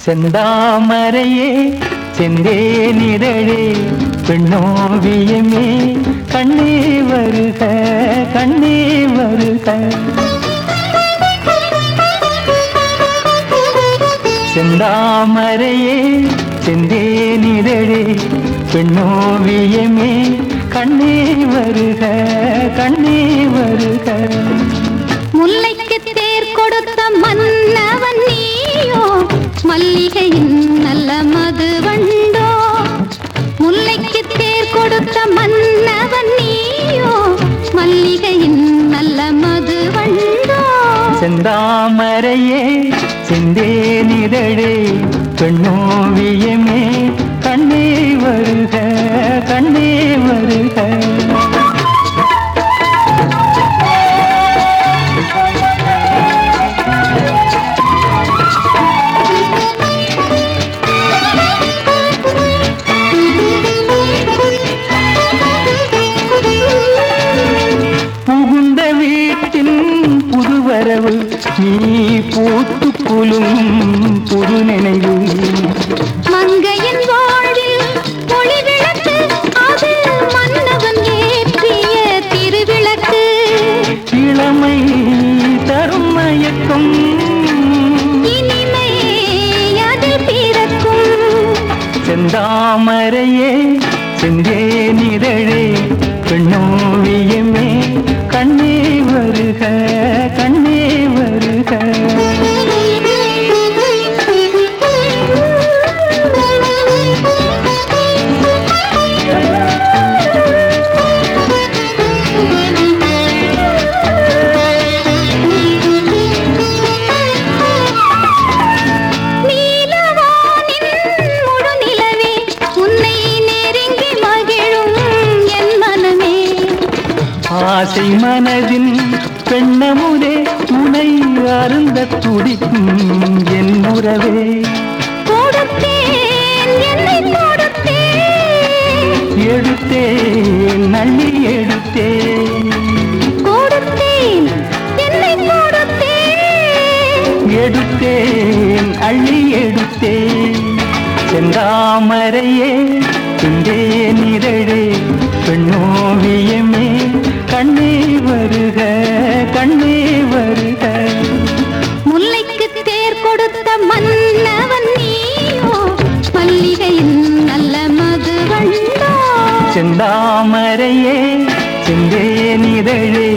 செந்தாமரையே செந்தேனிதழே பெண்ணோவியமே கண்ணே வருக கண்ணே வருக. செந்தாமரையே செந்தேனிதழே பெண்ணோவியமே கண்ணே வருக கண்ணே வருக. முல்லைக்கு தேர் கொடுத்த மன்னவன் நீயோ மல்லிகையின் நல்ல மதுவண்டோ. முல்லைக்கு தேர் கொடுத்த மன்னவன் நீயோ மல்லிகையின் நல்ல மதுவண்டோ. செந்தாமரையே செந்தேனிதழே பெண்ணோவியமே கண்ணே வருக கண்ணே வருக. புகுந்த வீட்டின் புதுவரவு நீ பூத்து குலும் புது நினைவு. மங்கையின் வாழ்வில் ஒளி விளக்கு அது மன்னவன் ஏற்றிய திருவிளக்கு. இளமை தரும் மயக்கம் இனிமை அதில் பிறக்கும். செந்தாமரையே செந்தேனிதழே பெண்ணோவியமே கண்ணே வருக கண்ணே வருக. ஆசை மனதின் பெண்ணமுதே துணை அருந்த துடிக்கும் என் உறவே. கொடுத்தேன் என்னை கொடுத்தேன் எடுத்தேன் நள்ளி எடுத்தேன். கொடுத்தேன் என்னை கொடுத்தேன் எடுத்தேன் அள்ளி எடுத்தேன். செந்தாமரையே செந்தேனிதழே பெண்ணோவியமே கண்ணே வருக கண்ணே வருக. முல்லைக்கு தேர் கொடுத்த மன்னவன் நீயோ மல்லிகையின் நல்ல மதுவண்டோ. செந்தாமரையே செந்தேனிதழே